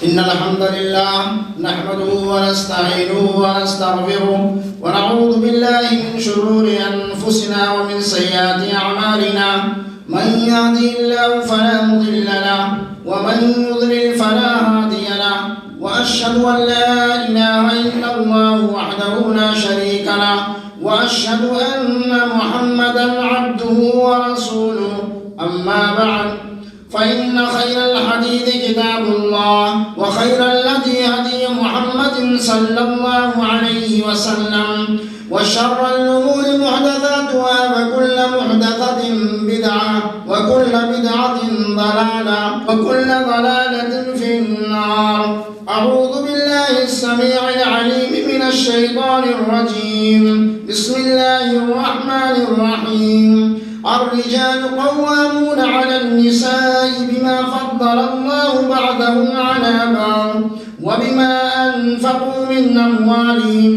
إن الحمد لله نحمده ونستعينه ونستغفره ونعوذ بالله من شرور أنفسنا ومن سيئات أعمالنا من يهده الله فلا مضل له ومن يضلل فلا هادي له وأشهد أن لا إله إلا الله وحده لا شريك له وأشهد أن محمدا عبده ورسوله أما بعد فإن خير الحديث كتاب الله وخير الهدي هدي محمد صلى الله عليه وسلم وشر الأمور محدثاتها وكل محدثة بدعة وكل بدعة ضلالة وكل ضلالة في النار. أعوذ بالله السميع العليم من الشيطان الرجيم. بسم الله الرحمن الرحيم. الرجال قوامون على النساء بما فضل الله بعضهم على بعض وبما أنفقوا من أموالهم.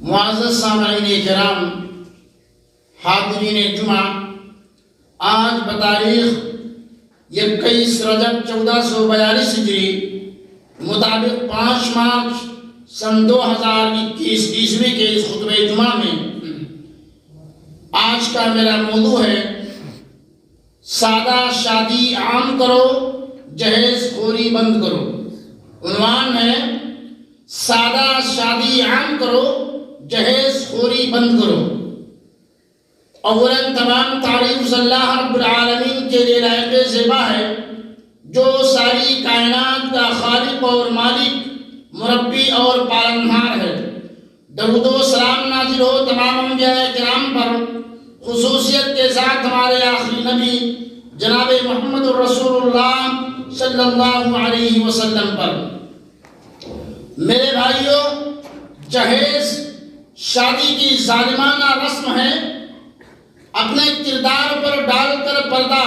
معزز سامعین کرام، حاضرین جمعہ، آج بتاریخ 21 رجب 1442 ہجری مطابق 5 مارچ سن 2021 عیسوی کے اس خطبہ جمعہ میں آج کا میرا موضوع ہے سادہ شادی عام کرو، جہیز خوری بند کرو. عنوان ہے سادہ شادی عام کرو، جہیز خوری بند کرو. اولاً تمام تعریف اللہ رب العالمین کے لیے لائق زیبا ہے جو ساری کائنات کا خالق اور مالک، مربی اور پالنہار ہے. درود و سلام نازل ہو تمام انبیاء کرام پر، خصوصیت کے ساتھ ہمارے آخری نبی جناب محمد رسول اللہ صلی اللہ علیہ وسلم پر. میرے بھائیوں، جہیز شادی کی ظالمانہ رسم ہے. اپنے کردار پر ڈال کر پردہ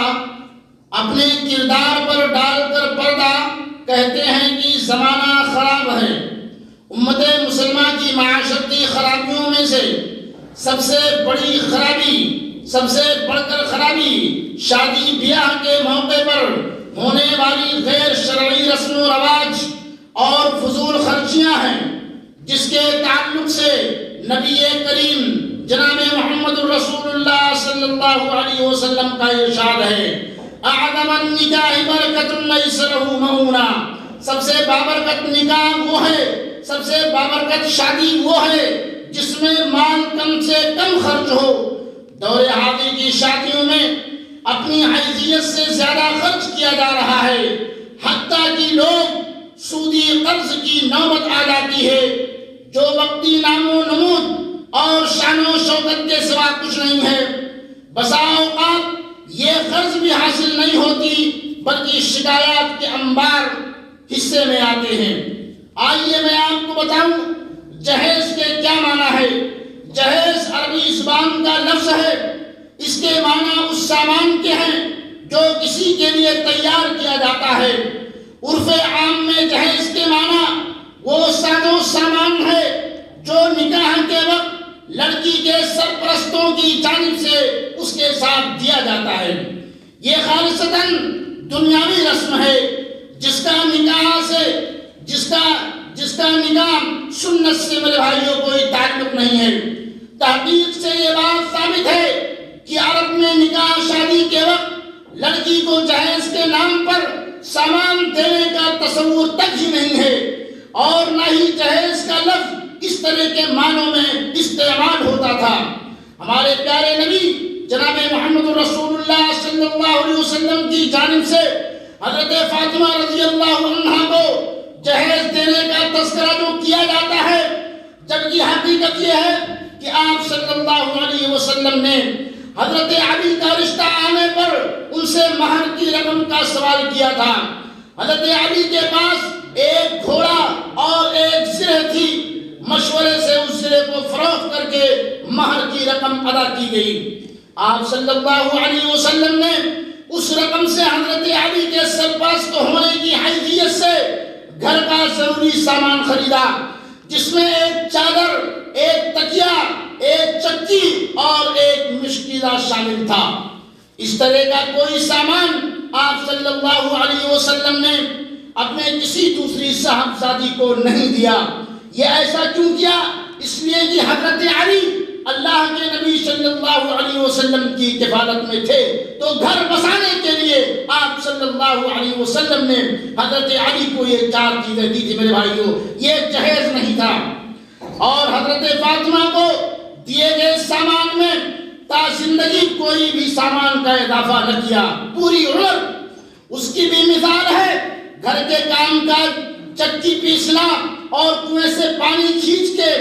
کہتے ہیں کہ زمانہ خراب ہے. امت مسلمہ کی معاشرتی خرابیوں میں سے سب سے بڑھ کر خرابی شادی بیاہ کے موقع پر ہونے والی غیر شرعی رسم و رواج اور فضول خرچیاں ہیں، جس کے تعلق سے نبی کریم جناب محمد رسول اللہ صلی اللہ علیہ وسلم کا ارشاد ہے اعظم النکاح برکت لیس لہ مؤونہ. سب سے بابرکت نکاح وہ ہے، سب سے بابرکت شادی وہ ہے جس میں مال کم سے کم خرچ ہو. دور حاضر کی شادیوں میں اپنی حیثیت سے زیادہ خرچ کیا جا رہا ہے، حتیٰ کہ لوگ سودی قرض کی نوبت آ جاتی ہے جو وقتی نام و نمود اور شان و شوکت کے سوا کچھ نہیں ہے. بسا اوقات یہ قرض بھی حاصل نہیں ہوتی بلکہ شکایات کے انبار حصے میں آتے ہیں. آئیے میں آپ کو بتاؤں جہیز کے کیا معنی ہے. جہیز عربی زبان کا لفظ ہے. اس کے معنی اس سامان کے ہیں جو کسی کے لیے تیار کیا جاتا ہے. عرف عام میں جہیز کے معنی وہ سامان ہے جو نکاح کے وقت لڑکی کے سرپرستوں کی جانب سے اس کے ساتھ دیا جاتا ہے. یہ خالصتاً دنیاوی رسم ہے جس کا نکاح سنت سے میرے بھائیوں کوئی تعلق نہیں ہے. تحقیق سے یہ بات ثابت ہے کہ عرب میں نکاح شادی کے وقت لڑکی کو جہیز کے نام پر سامان دینے کا تصور تک ہی نہیں ہے، اور نہ ہی جہیز کا لفظ اس طرح کے معنوں میں استعمال ہوتا تھا. ہمارے پیارے نبی جناب محمد رسول اللہ صلی اللہ علیہ وسلم کی جانب سے حضرت فاطمہ رضی اللہ عنہا کو جہیز دینے کا تذکرہ جو کیا جاتا ہے، جبکہ حقیقت یہ ہے کہ آپ صلی اللہ علیہ وسلم نے حضرت علی کا رشتہ آنے پر ان سے مہر کی رقم کا سوال کیا تھا. حضرت علی کے پاس ایک گھوڑا اور ایک زرہ تھی. مشورے سے اس زرہ کو فروخت کر کے مہر کی رقم ادا کی گئی. آپ صلی اللہ علیہ وسلم نے اس رقم سے حضرت علی کے سرپرست ہونے کی حیثیت سے گھر کا ضروری سامان خریدا، جس میں ایک چادر، ایک تکیہ، ایک چکی اور ایک مشکیزہ شامل تھا. اس طرح کا کوئی سامان آپ صلی اللہ علیہ وسلم نے اپنے کسی دوسری صاحبزادی کو نہیں دیا۔ یہ ایسا کیوں کیا؟ اس لیے کہ حضرت علی اللہ کے نبی صلی اللہ علیہ وسلم کی کفالت میں تھے، تو گھر بسانے کے لیے آپ صلی اللہ علیہ وسلم نے حضرت علی کو یہ 4 چیزیں دی تھی۔ میرے بھائیوں، یہ جہیز نہیں تھا۔ اور حضرت فاطمہ کو دیے گئے سامان میں تا زندگی کوئی بھی سامان کا اضافہ نہ کیا، پوری عمر۔ اس کی بھی مثال ہے، گھر کے کام کاج، چکی پیسنا اور کنویں سے پانی کھینچ کے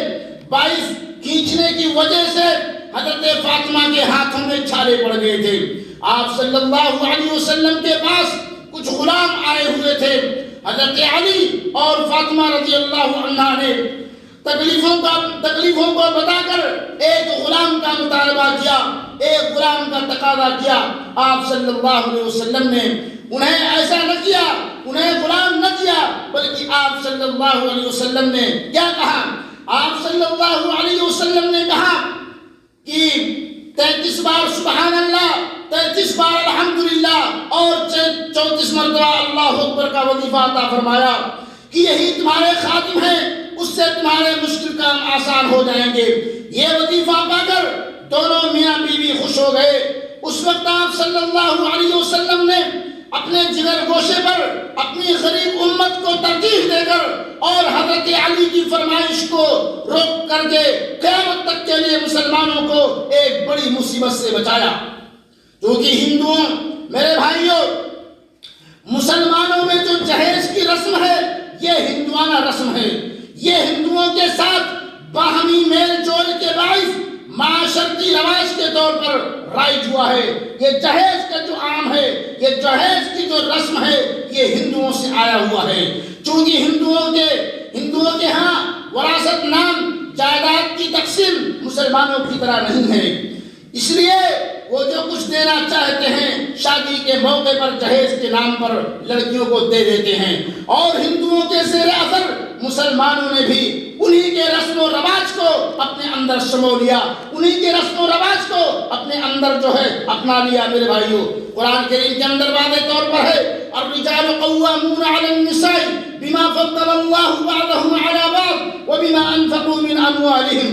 باعث کھینچنے کی وجہ سے حضرت فاطمہ کے ہاتھوں میں چھالے پڑ گئے تھے۔ آپ صلی اللہ علیہ وسلم کے پاس کچھ غلام آئے ہوئے تھے۔ حضرت علی اور فاطمہ رضی اللہ عنہ نے تکلیفوں کو بتا کر ایک غلام کا مطالبہ کیا، ایک غلام کا تقاضا کیا۔ آپ صلی اللہ علیہ وسلم نے انہیں ایسا نہ کیا، انہیں غلام نہ کیا، بلکہ آپ صلی اللہ علیہ وسلم نے کیا کہا؟ آپ صلی اللہ علیہ وسلم نے کہا کہ 33 بار سبحان اللہ، 33 بار الحمدللہ اور 34 مرتبہ اللہ اکبر کا وظیفہ عطا فرمایا کہ یہی تمہارے خادم ہیں، اس سے تمہارے مشکل کام آسان ہو جائیں گے۔ یہ وظیفہ پا کر دونوں میاں بیوی خوش ہو گئے۔ اس وقت آپ صلی اللہ علیہ وسلم نے اپنے جگر گوشے پر اپنی غریب امت کو ترجیح دے کر اور حضرت علی کی فرمائش کو روک کر کے قیامت تک کے لیے مسلمانوں کو ایک بڑی مصیبت سے بچایا۔ کیونکہ ہندوؤں، میرے بھائیوں، مسلمانوں میں جو جہیز کی رسم ہے یہ ہندوانہ رسم ہے۔ یہ ہندوؤں کے ساتھ باہمی میل جول کے باعث معاشرتی رواج کے طور پر رائج ہوا ہے۔ یہ جہیز کا جو عام ہے، یہ جہیز کی جو رسم ہے، یہ ہندوؤں سے آیا ہوا ہے۔ چونکہ ہندوؤں کے ہاں وراثت نام جائیداد کی تقسیم مسلمانوں کی طرح نہیں ہے، اس لیے وہ جو کچھ دینا چاہتے ہیں شادی کے موقع پر جہیز کے نام پر لڑکیوں کو دے دیتے ہیں۔ اور ہندوؤں کے زیر اثر مسلمانوں نے بھی انہی کے رسم و رواج کو اپنے اندر سمو لیا، انہی کے رسم و رواج کو اپنے اندر جو ہے اپنا لیا۔ میرے بھائیوں، قرآن کریم کے اندر واضح طور پر ہے الرجال قوامون علی النساء بما فضل اللہ بعضهم علی بعض وبما انفقوا من اموالهم۔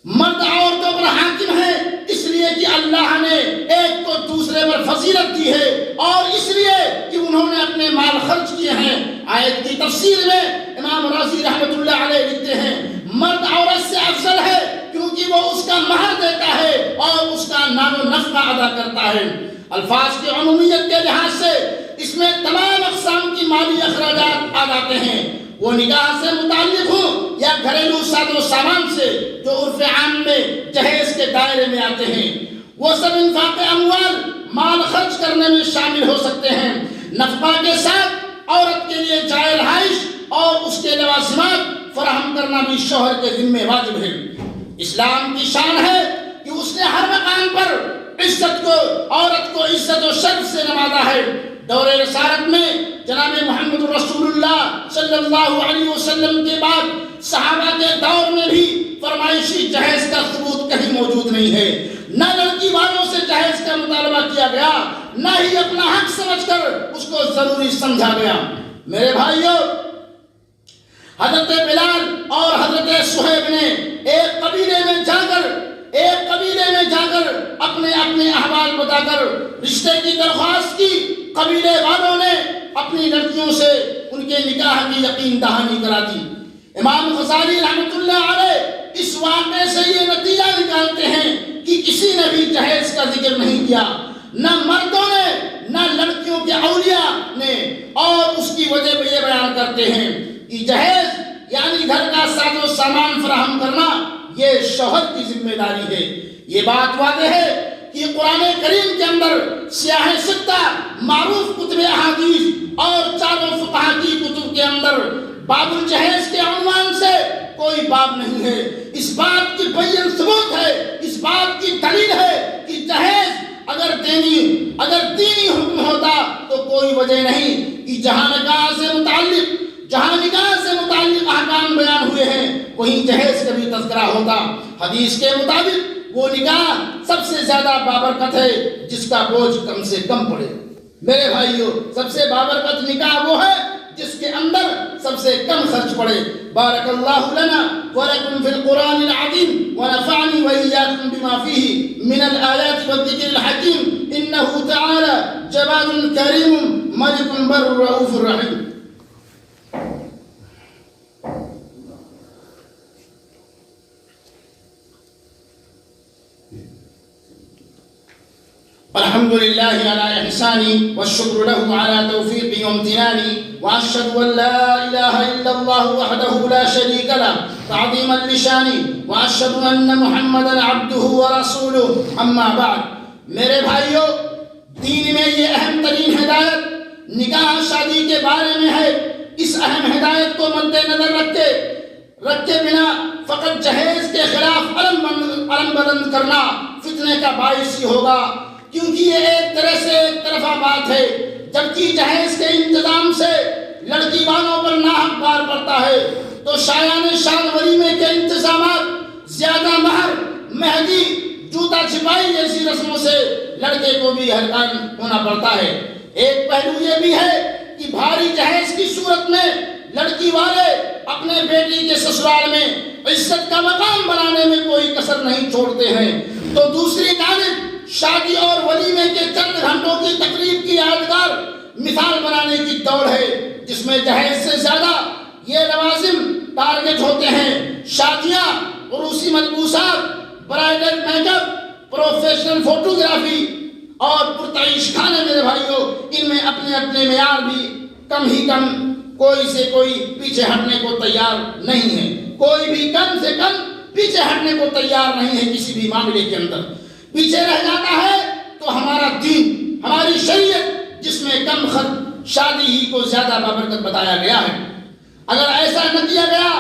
مرد عورتوں پر حاکم ہے اس لیے کہ اللہ نے ایک کو دوسرے پر فضیلت دی ہے اور اس لیے کہ انہوں نے اپنے مال خرچ کیے ہیں۔ آیت کی تفسیر میں امام رازی رحمۃ اللہ علیہ لکھتے ہیں مرد عورت سے افضل ہے کیونکہ وہ اس کا مہر دیتا ہے اور اس کا نان و نفقہ ادا کرتا ہے۔ الفاظ کی عمومیت کے لحاظ سے اس میں تمام اقسام کی مالی اخراجات آ جاتے ہیں، وہ نکاح سے متعلق ہوں یا گھریلو ساز و سامان سے جو عرف عام میں جہیز کے دائرے میں آتے ہیں۔ وہ سب انفاق اموال، مال خرچ کرنے میں شامل ہو سکتے ہیں۔ نفقہ کے ساتھ عورت کے لیے جائے رہائش اور اس کے لوازمات فراہم کرنا بھی شوہر کے ذمہ واجب ہے۔ اسلام کی شان ہے کہ اس نے ہر مقام پر عورت کو عزت و شرف سے نوازا ہے۔ دور رسالت میں جناب محمد رسول اللہ صلی اللہ علیہ وسلم کے بعد صحابہ کے دور میں بھی فرمائشی جہیز کا ثبوت کہیں موجود نہیں ہے۔ نہ لڑکی والوں سے جہیز کا مطالبہ کیا گیا، نہ ہی اپنا حق سمجھ کر اس کو ضروری سمجھا گیا۔ میرے بھائیوں، حضرت بلال اور حضرت صہیب نے ایک قبیلے میں جا کر اپنے احوال بتا کر رشتے کی درخواست کی۔ قبیلے والوں نے اپنی لڑکیوں سے ان کے نکاح کی یقین دہانی کرا دی۔ امام غزالی رحمۃ اللہ علیہ اس واقعے سے یہ نتیجہ نکالتے ہیں کہ کسی نے بھی جہیز کا ذکر نہیں کیا، نہ مردوں نے نہ لڑکیوں کے اولیاء نے، اور اس کی وجہ پہ یہ بیان کرتے ہیں کہ جہیز یعنی گھر کا ساز و سامان فراہم کرنا یہ شوہر کی ذمہ داری ہے۔ یہ بات واضح ہے کہ قرآن کریم کے اندر سیاہ ستہ معروف کتب احادیث اور چاروں فقہا کی کتب کے اندر باب الجہیز کے عنوان سے کوئی باب نہیں ہے۔ اس بات کی بین ثبوت ہے، اس بات کی دلیل ہے کہ جہیز اگر دینی حکم ہوتا تو کوئی وجہ نہیں کہ جہاں نکاح سے متعلق احکام بیان ہوئے ہیں وہیں جہیز کا بھی تذکرہ ہوتا۔ حدیث کے مطابق وہ نکاح سب سے زیادہ بابرکت ہے جس کا بوجھ کم سے کم پڑے۔ میرے بھائیو سب سے بابرکت نکاح وہ ہے جس کے اندر سب سے کم خرچ پڑے. بارک اللہ لنا ولکم فی القرآن العظیم ونفعنی وإیاکم بما فیہ من الآیات والذکر الحکیم انہ تعالی جواد کریم ملک بر رؤوف الرحیم. الحمد لله على إحساني والشكر له على توفيقي وامتناني وأشهد أن لا إله إلا الله وحده لا شريك له تعظيما لشاني وأشهد أن محمدا عبده ورسوله أما بعد. میرے بھائیو دین میں یہ اہم ترین ہدایت نکاح شادی کے بارے میں ہے. اس اہم ہدایت کو مد نظر رکھے بنا فقط جہیز کے خلاف علم بلند کرنا فتنے کا باعث ہی ہوگا، کیونکہ یہ ایک طرح سے ایک طرفہ بات ہے. جبکہ جہیز کے انتظام سے لڑکی والوں پر ناحق بار پڑتا ہے تو شایان شان ولیمے کے انتظامات، زیادہ مہر، مہندی، جوتا چھپائی جیسی رسموں سے لڑکے کو بھی حیران ہونا پڑتا ہے. ایک پہلو یہ بھی ہے کہ بھاری جہیز کی صورت میں لڑکی والے اپنے بیٹی کے سسرال میں عزت کا مقام بنانے میں کوئی کسر نہیں چھوڑتے ہیں، تو دوسری جانب شادی اور ولیمے کے چند گھنٹوں کی تقریب کی یادگار مثال بنانے کی دوڑ ہے، جس میں جہیز سے زیادہ یہ لوازم ٹارگٹ ہوتے ہیں. شادیاں، عروسی ملبوسات، bridal make up, professional photography اور پرتعیش کھانے. میرے بھائیوں ان میں اپنے اپنے معیار بھی کم ہی کم کوئی سے کوئی پیچھے ہٹنے کو تیار نہیں ہے. کوئی بھی کم سے کم پیچھے ہٹنے کو تیار نہیں ہے. کسی بھی معاملے کے اندر پیچھے رہ جاتا ہے تو ہمارا دین، ہماری شریعت جس میں کم خرچ شادی ہی کو زیادہ بابرکت بتایا گیا ہے. اگر ایسا نہ کیا گیا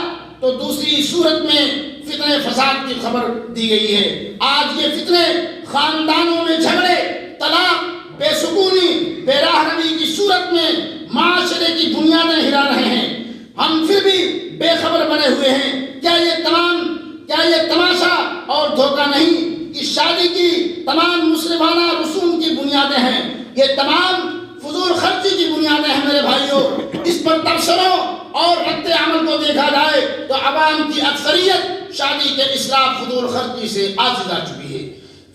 تو دوسری صورت میں فتنے فساد کی خبر دی گئی ہے. آج یہ فتنے خاندانوں میں جھگڑے، طلاق، بے سکونی، بے راہ روی کی صورت میں معاشرے کی بنیادیں ہلا رہے ہیں. ہم پھر بھی بے خبر بنے ہوئے ہیں. کیا یہ تماشا اور دھوکہ نہیں کہ شادی کی تمام مسلمانہ رسوم کی بنیادیں ہیں، یہ تمام فضول خرچی کی بنیادیں ہیں. میرے بھائیوں اس پر تبصروں اور رد عمل کو دیکھا جائے تو عوام کی اکثریت شادی کے اسراف فضول خرچی سے عاجز آ چکی ہے.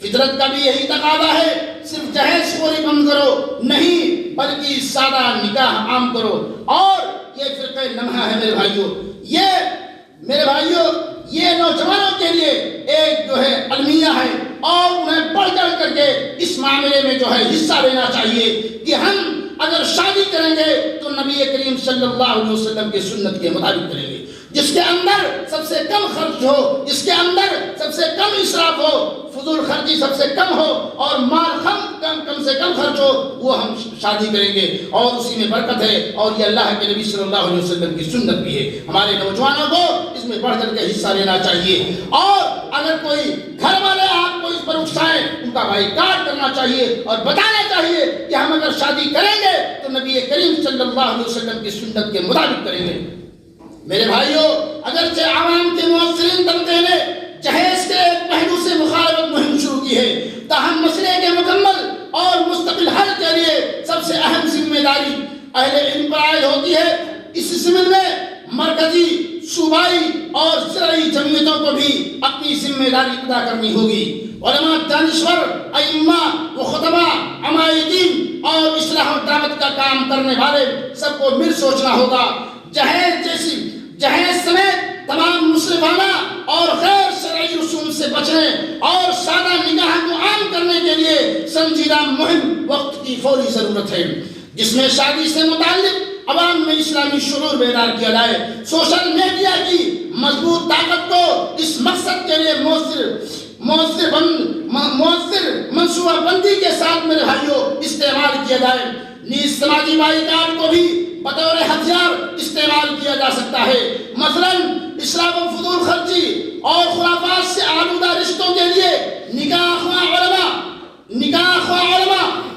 فطرت کا بھی یہی تقاضا ہے، صرف جہیز فوری بند کرو نہیں بلکہ سادہ نکاح عام کرو. اور یہ فرقہ لمحہ ہے میرے بھائیوں یہ نوجوانوں کے لیے ایک جو ہے المیہ ہے اور انہیں بڑھ چڑھ کر کے اس معاملے میں جو ہے حصہ لینا چاہیے کہ ہم اگر شادی کریں گے تو نبی کریم صلی اللہ علیہ وسلم کی سنت کے مطابق کریں گے، جس کے اندر سب سے کم خرچ ہو، جس کے اندر سب سے کم اسراف ہو، فضول خرچی سب سے کم ہو اور مال کم سے کم خرچ ہو، وہ ہم شادی کریں گے اور اسی میں برکت ہے. اور یہ اللہ کے نبی صلی اللہ علیہ وسلم کی سنت بھی ہے. ہمارے نوجوانوں کو اس میں بڑھ کر کے حصہ لینا چاہیے. اور اگر کوئی گھر والے آپ کو اس پر اکسائیں ان کا بائیکاٹ کرنا چاہیے اور بتانا چاہیے کہ ہم اگر شادی کریں گے تو نبی کریم صلی اللہ علیہ وسلم کی سنت کے مطابق کریں گے. میرے بھائیوں اگرچہ عوام کے مؤثرین طبقے نے جہیز کے ایک پہلو سے مخالفت مہم شروع کی ہے، تاہم مسئلے کے مکمل اور مستقل حل کے لیے سب سے اہم ذمہ داری اہل علم پر عائد ہوتی ہے. اس ضمن میں مرکزی، صوبائی اور زرعی جمعیتوں کو بھی اپنی ذمہ داری ادا کرنی ہوگی. علماء، دانشور، ائمہ و خطبہ، عمائدین اور اصلاح و دعوت کا کام کرنے والے سب کو مل سوچنا ہوگا. جہیز سمیت تمام مسلمانہ اور غیر شرعی رسوم سے بچنے اور سادہ نکاح کو عام کرنے کے لیے سنجیدہ مہم وقت کی فوری ضرورت ہے، جس میں شادی سے متعلق عوام میں اسلامی شعور بیدار کیا جائے. سوشل میڈیا کی مضبوط طاقت کو اس مقصد کے لیے مؤثر منصوبہ بندی کے ساتھ میرے بھائیوں استعمال کیا جائے. نیز سماجی بائیکاٹ کو بھی بطور ہتھیار استعمال کیا جا سکتا ہے. مثلاً اسراف و فضول خرچی اور خرافات سے آلودہ رشتوں کے لیے نکاح علماء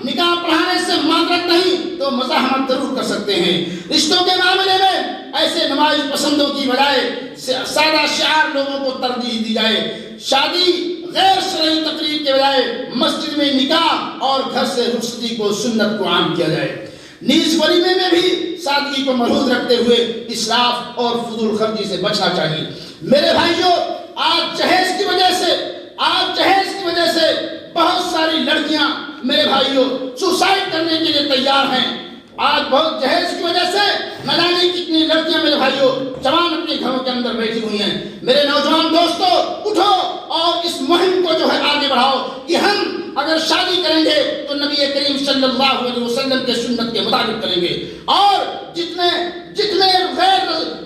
نکاح پڑھانے سے معذرت نہیں تو مزاحمت ضرور کر سکتے ہیں. رشتوں کے معاملے میں ایسے نمائش پسندوں کی بجائے سادہ شعار لوگوں کو ترجیح دی جائے. شادی غیر شرعی تقریب کے بجائے مسجد میں نکاح اور گھر سے رخصتی کو سنت کو عام کیا جائے۔ نیز ولیمے میں بھی سادگی کو ملحوظ رکھتے ہوئے اسراف اور فضول خرچی سے بچنا چاہیے۔ میرے بھائیوں، آج جہیز کی وجہ سے بہت ساری لڑکیاں میرے بھائیوں سوسائڈ کرنے کے لیے تیار ہیں۔ آج بہت جہیز کی وجہ سے نہ جانے کتنی لڑکیاں میرے بھائیوں جوان اپنے گھروں کے اندر بیٹھی ہوئی ہیں۔ میرے نوجوان دوستو، اٹھو اور اس مہم کو جو ہے آگے بڑھاؤ کہ ہم اگر شادی کریں گے تو نبی کریم صلی اللہ علیہ وسلم کے سنت کے مطابق کریں گے، اور جتنے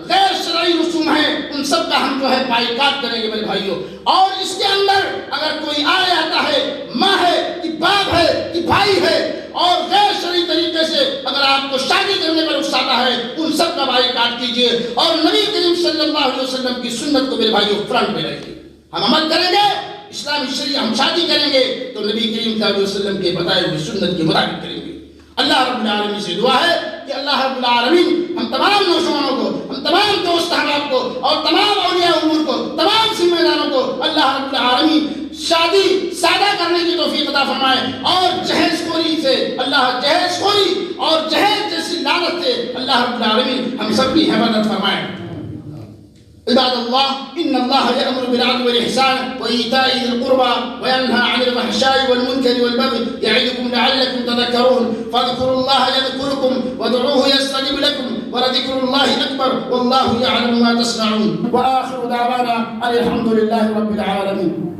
غیر شرعی رسوم ہیں ان سب کا ہم جو ہے بائیکاٹ کریں گے میرے بھائیوں۔ اور اس کے اندر اگر کوئی آئے آتا ہے، ماں ہے کہ باپ ہے کہ بھائی ہے، اور غیر شرعی طریقے سے اگر آپ کو شادی کرنے پر اکساتا ہے، ان سب کا بائیکاٹ کیجیے اور نبی کریم صلی اللہ علیہ وسلم کی سنت کو میرے بھائیوں فرنٹ میں رکھیے۔ ہم عمل کریں گے اسلامی شریعہ، ہم شادی کریں گے تو نبی کریم صلی اللہ علیہ وسلم کے بتائے ہوئے سنت کے مطابق کریں گے۔ اللہ رب العالمین سے دعا ہے کہ اللہ رب العالمین ہم تمام نوجوانوں کو، ہم تمام دوست احباب کو اور تمام اولیاء امور کو، تمام ذمہ داروں کو اللہ رب العالمین شادی سادہ کرنے کی توفیق عطا فرمائے، اور جہیز خوری سے اللہ جہیز خوری اور جہیز جیسی لعنت سے اللہ رب العالمین ہم سب کی حفاظت فرمائے۔ عباد اللہ، ان اللہ یأمر بالعدل والإحسان وإيتاء ذي القربى وينهى عن الفحشاء والمنكر والبغي يعظكم لعلكم تذكرون فاذكروا الله يذكركم وادعوه يستجب لكم ولذكر الله أكبر والله يعلم ما تصنعون وآخر دعوانا أن الحمد لله رب العالمين۔